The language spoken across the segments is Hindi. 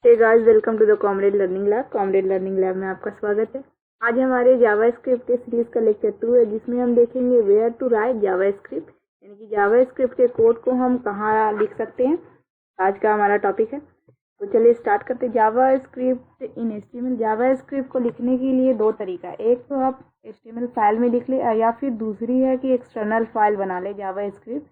Hey guys, welcome to the Comrade Learning Lab. Comrade Learning Lab में आपका स्वागत है। आज हमारे जावास्क्रिप्ट के सीरीज का लेक्चर 2 है, जिसमें हम देखेंगे वेयर टू राइट जावास्क्रिप्ट, यानी कि जावास्क्रिप्ट के कोड को हम कहाँ लिख सकते हैं। आज का हमारा टॉपिक है, तो चलिए स्टार्ट करते हैं। जावास्क्रिप्ट इन एचटीएमएल। जावास्क्रिप्ट को लिखने के लिए दो तरीका है, एक तो आप एचटीएमएल फाइल में लिख ले, या फिर दूसरी है कि एक्सटर्नल फाइल बना ले जावास्क्रिप्ट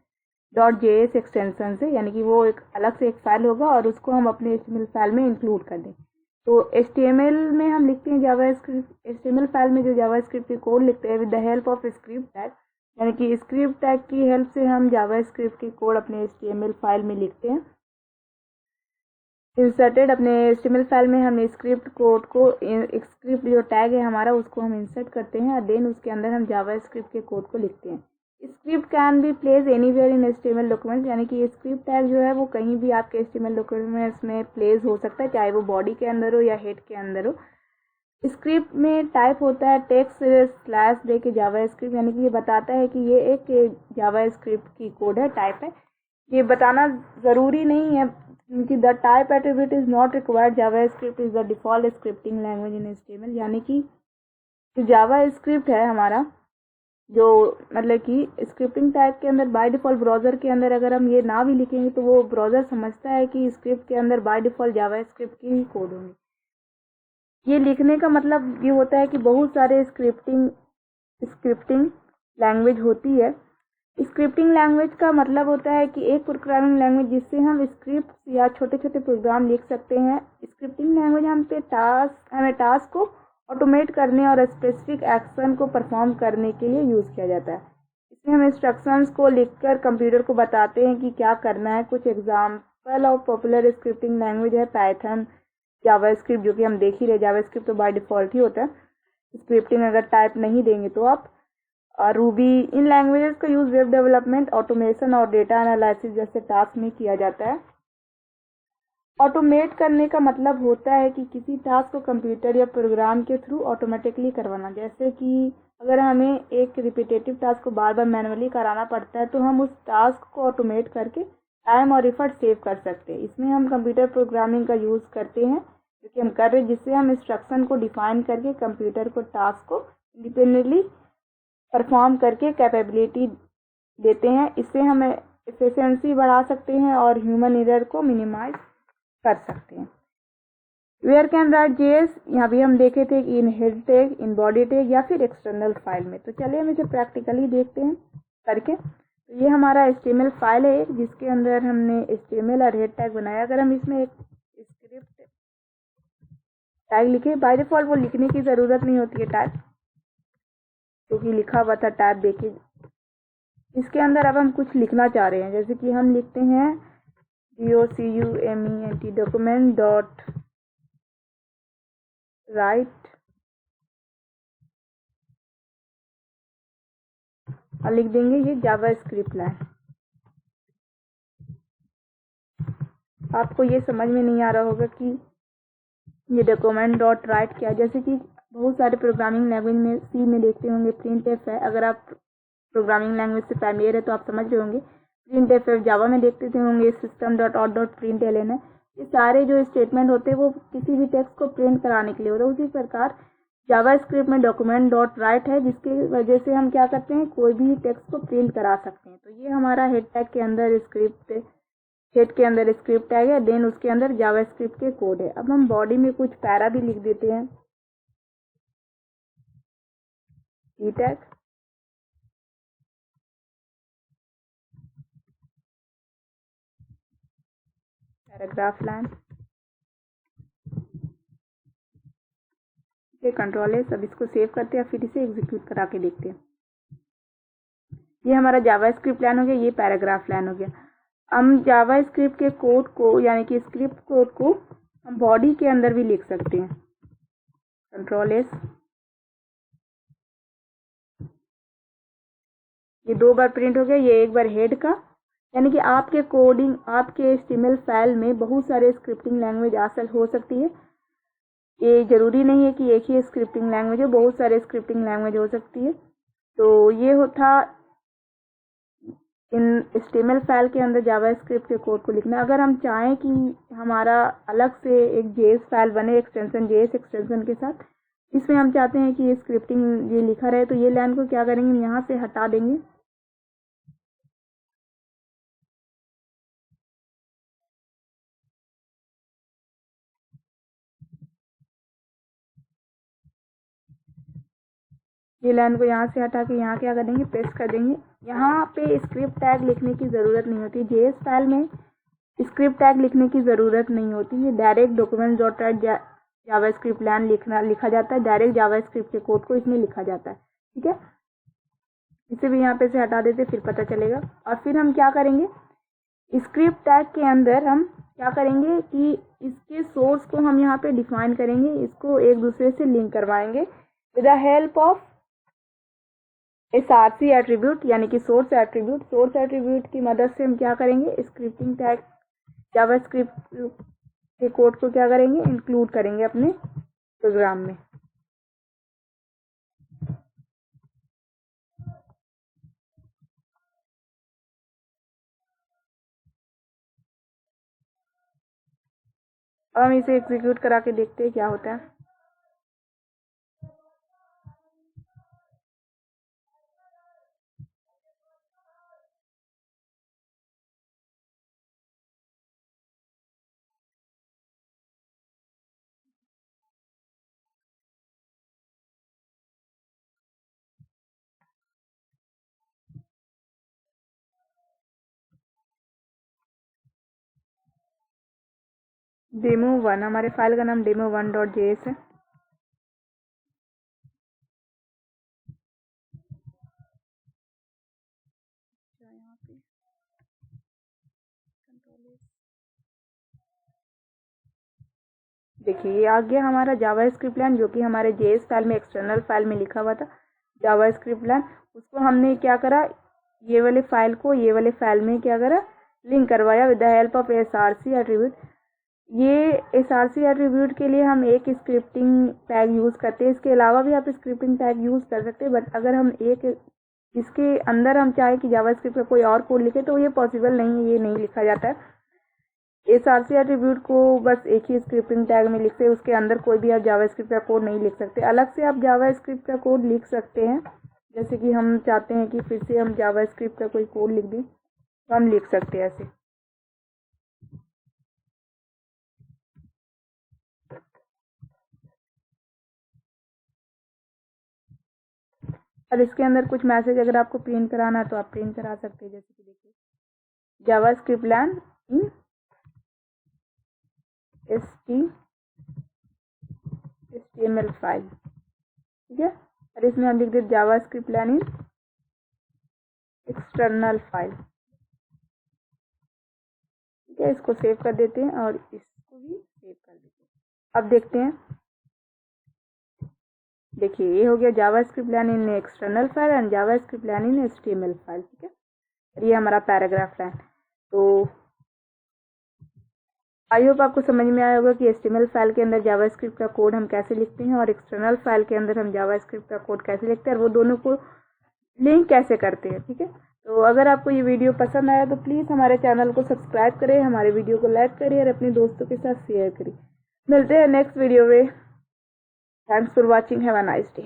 .js एक्सटेंशन से, यानी कि वो एक अलग से एक फाइल होगा और उसको हम अपने HTML फाइल में इंक्लूड कर दें। तो HTML में हम लिखते हैं जावास्क्रिप्ट, HTML फाइल में जो जावास्क्रिप्ट की कोड लिखते हैं with the help of script tag, यानी कि स्क्रिप्ट टैग की हेल्प से हम जावास्क्रिप्ट की कोड अपने HTML फाइल में लिखते हैं। इंसर्टेड, अपने HTML फाइल में हम स्क्रिप्ट कोड को, स्क्रिप्ट जो टैग है हमारा, उसको हम इंसर्ट करते हैं और देन उसके अंदर हम जावास्क्रिप्ट के कोड को लिखते हैं। Script can be place anywhere in HTML document, यानी कि स्क्रिप्ट टैग जो है वो कहीं भी आपके HTML डॉक्यूमेंट्स में प्लेस हो सकता है, चाहे वो बॉडी के अंदर हो या हेड के अंदर हो। स्क्रिप्ट में टाइप होता है टेक्स्ट स्लैश दे के जावास्क्रिप्ट, यानी कि ये बताता है कि ये एक जावास्क्रिप्ट की कोड है, टाइप है। ये बताना ज़रूरी नहीं है क्योंकि the type attribute is not required. JavaScript is the default scripting language in HTML, यानी कि जावास्क्रिप्ट है हमारा जो, मतलब कि स्क्रिप्टिंग टाइप के अंदर बाय डिफ़ॉल्ट ब्राउज़र के अंदर अगर हम ये ना भी लिखेंगे तो वो ब्राउज़र समझता है कि स्क्रिप्ट के अंदर बाय डिफ़ॉल्ट जावास्क्रिप्ट की ही कोड होंगी। ये लिखने का मतलब ये होता है कि बहुत सारे स्क्रिप्टिंग लैंग्वेज होती है। स्क्रिप्टिंग लैंग्वेज का मतलब होता है कि एक प्रोग्रामिंग लैंग्वेज जिससे हम स्क्रिप्ट या छोटे छोटे प्रोग्राम लिख सकते हैं। स्क्रिप्टिंग लैंग्वेज हमें टास्क को ऑटोमेट करने और स्पेसिफिक एक्शन को परफॉर्म करने के लिए यूज़ किया जाता है। इसमें हम इंस्ट्रक्शंस को लिखकर कंप्यूटर को बताते हैं कि क्या करना है। कुछ example of popular scripting language है पाइथन, जावास्क्रिप्ट, जो कि हम देख ही रहे। जावास्क्रिप्ट तो बाय डिफ़ॉल्ट ही होता है, स्क्रिप्टिंग अगर टाइप नहीं देंगे तो आप। और रूबी, इन लैंग्वेजेस का यूज़ वेब डेवलपमेंट, ऑटोमेशन और डेटा एनालिसिस जैसे टास्क में किया जाता है। ऑटोमेट करने का मतलब होता है कि किसी टास्क को कंप्यूटर या प्रोग्राम के थ्रू ऑटोमेटिकली करवाना। जैसे कि अगर हमें एक रिपीटेटिव टास्क को बार बार मैनुअली कराना पड़ता है तो हम उस टास्क को ऑटोमेट करके टाइम और एफर्ट सेव कर सकते हैं। इसमें हम कंप्यूटर प्रोग्रामिंग का यूज़ करते हैं, जो कि हम कर रहे हैं, जिससे हम इंस्ट्रक्शन को डिफाइन करके कंप्यूटर को टास्क को इंडिपेंडेंटली परफॉर्म करके कैपेबिलिटी देते हैं। इससे हम एफिशिएंसी बढ़ा सकते हैं और ह्यूमन एरर को मिनिमाइज कर सकते हैं। वेयर कैन राइट JS, यहाँ भी हम देखे थे कि in head tag, in body tag या फिर एक्सटर्नल फाइल में। तो चलिए हम इसे प्रैक्टिकली देखते हैं करके। तो ये हमारा HTML फाइल है एक, जिसके अंदर हमने HTML और हेड टैग बनाया। अगर हम इसमें एक स्क्रिप्ट टैग लिखे, बाय डिफ़ॉल्ट वो लिखने की ज़रूरत नहीं होती है टाइप, क्योंकि लिखा हुआ था टाइप देखिए। इसके अंदर अब हम कुछ लिखना चाह रहे हैं, जैसे कि हम लिखते हैं document डॉक्यूमेंट डॉट राइट और लिख देंगे ये जावास्क्रिप्ट लाइन। आपको ये समझ में नहीं आ रहा होगा कि ये डॉक्यूमेंट डॉट राइट क्या है। जैसे कि बहुत सारे प्रोग्रामिंग लैंग्वेज में सी में देखते होंगे प्रिंटफ है। अगर आप प्रोग्रामिंग लैंग्वेज से फैमिलियर है तो आप समझ रहे होंगे प्रिंटफ है। जावा में देखते थे होंगे system dot out dot println है। ये सारे जो स्टेटमेंट होते हैं वो किसी भी टेक्स्ट को प्रिंट कराने के लिए होता है। उसी प्रकार जावास्क्रिप्ट में डॉक्यूमेंट डॉट राइट है, जिसकी वजह से हम क्या करते हैं, कोई भी टेक्स्ट को प्रिंट करा सकते हैं। तो ये हमारा हेड टैग के अंदर स्क्रिप्ट, हेड के अंदर स्क्रिप्ट टैग है, देन उसके अंदर जावास्क्रिप्ट के कोड है। अब हम बॉडी में कुछ पैरा भी लिख देते हैं। ई टैग, पैराग्राफ लाइन, ये कंट्रोल है। सब इसको सेव करते हैं, फिर इसे एग्जीक्यूट करा के देखते हैं। ये हमारा जावास्क्रिप्ट लाइन हो गया, ये पैराग्राफ लाइन हो गया। हम जावास्क्रिप्ट के कोड को, यानी कि स्क्रिप्ट कोड को हम बॉडी के अंदर भी लिख सकते हैं। कंट्रोल एस, ये 2 बार प्रिंट हो गया, ये एक बार हेड का। यानी कि आपके कोडिंग, आपके HTML फाइल में बहुत सारे स्क्रिप्टिंग लैंग्वेज हासिल हो सकती है। ये ज़रूरी नहीं है कि एक ही स्क्रिप्टिंग लैंग्वेज हो, बहुत सारे स्क्रिप्टिंग लैंग्वेज हो सकती है। तो ये होता इन HTML फाइल के अंदर जावास्क्रिप्ट के कोड को लिखना। अगर हम चाहें कि हमारा अलग से एक जेएस फाइल बने एक्सटेंशन जेएस एक्सटेंशन के साथ। इसमें हम चाहते हैं कि ये स्क्रिप्टिंग ये लिखा रहे, तो ये लाइन को क्या करेंगे, हम यहाँ से हटा देंगे। ये लाइन को यहाँ से हटा के यहाँ क्या कर देंगे, पेस्ट कर देंगे। यहाँ पे स्क्रिप्ट टैग लिखने की ज़रूरत नहीं होती, जेएस फाइल में स्क्रिप्ट टैग लिखने की ज़रूरत नहीं होती है। Direct document dot type JavaScript line लिखा जाता है, डायरेक्ट जावास्क्रिप्ट के कोड को इसमें लिखा जाता है। ठीक है, इसे भी यहाँ पे से हटा देते, फिर पता चलेगा। और फिर हम क्या करेंगे, स्क्रिप्ट टैग के अंदर हम क्या करेंगे कि इसके सोर्स को हम यहाँ पे डिफाइन करेंगे, इसको एक दूसरे से लिंक करवाएंगे with the help of SRC attribute, यानी कि सोर्स एट्रीब्यूट। सोर्स एट्रीब्यूट की मदद से हम क्या करेंगे, स्क्रिप्टिंग टैग जावास्क्रिप्ट के कोड को क्या करेंगे, इंक्लूड करेंगे अपने प्रोग्राम में। अब हम इसे एग्जीक्यूट करा के देखते हैं क्या होता है। demo1, हमारे फाइल का नाम demo1.js है। देखिए ये आ गया हमारा जावास्क्रिप्ट लाइन, जो कि हमारे जेएस फाइल में एक्सटर्नल फाइल में लिखा हुआ था जावास्क्रिप्ट लाइन। उसको हमने क्या करा, ये वाले फाइल को ये वाले फाइल में क्या करा, लिंक करवाया with the help of SRC attribute. ये SRC एट्रीब्यूट के लिए हम एक स्क्रिप्टिंग टैग यूज़ करते हैं, इसके अलावा भी आप स्क्रिप्टिंग टैग यूज़ कर सकते हैं। बट अगर हम एक इसके अंदर हम चाहे कि जावास्क्रिप्ट का कोई और कोड लिखे तो ये पॉसिबल नहीं है, ये नहीं लिखा जाता है। SRC एट्रीब्यूट को बस एक ही स्क्रिप्टिंग टैग में लिखते हैं, उसके अंदर कोई भी आप जावास्क्रिप्ट का कोड नहीं लिख सकते। अलग से आप जावास्क्रिप्ट का कोड लिख सकते हैं, जैसे कि हम चाहते हैं कि फिर से हम जावास्क्रिप्ट का कोई कोड लिख दें तो हम लिख सकते हैं ऐसे। और इसके अंदर कुछ मैसेज अगर आपको प्रिंट कराना है तो आप प्रिंट करा सकते हैं, जैसे कि देखिए JavaScript line in HTML file. ठीक है, और इसमें हम लिख देते JavaScript line in external file. ठीक है, इसको सेव कर देते हैं और इसको भी सेव कर देते हैं। अब देखते हैं, देखिए ये हो गया JavaScript line in external file and JavaScript line in HTML file. ठीक है, और ये हमारा पैराग्राफ लाइन। तो आई होप आपको समझ में आया होगा कि HTML फाइल के अंदर जावास्क्रिप्ट का कोड हम कैसे लिखते हैं और एक्सटर्नल फाइल के अंदर हम जावास्क्रिप्ट का कोड कैसे लिखते हैं और वो दोनों को लिंक कैसे करते हैं। ठीक है, तो अगर आपको ये वीडियो पसंद आया तो प्लीज़ हमारे चैनल को सब्सक्राइब करें, हमारे वीडियो को लाइक करिए और अपने दोस्तों के साथ शेयर करिए। मिलते हैं नेक्स्ट वीडियो में। Thanks for watching, have a nice day.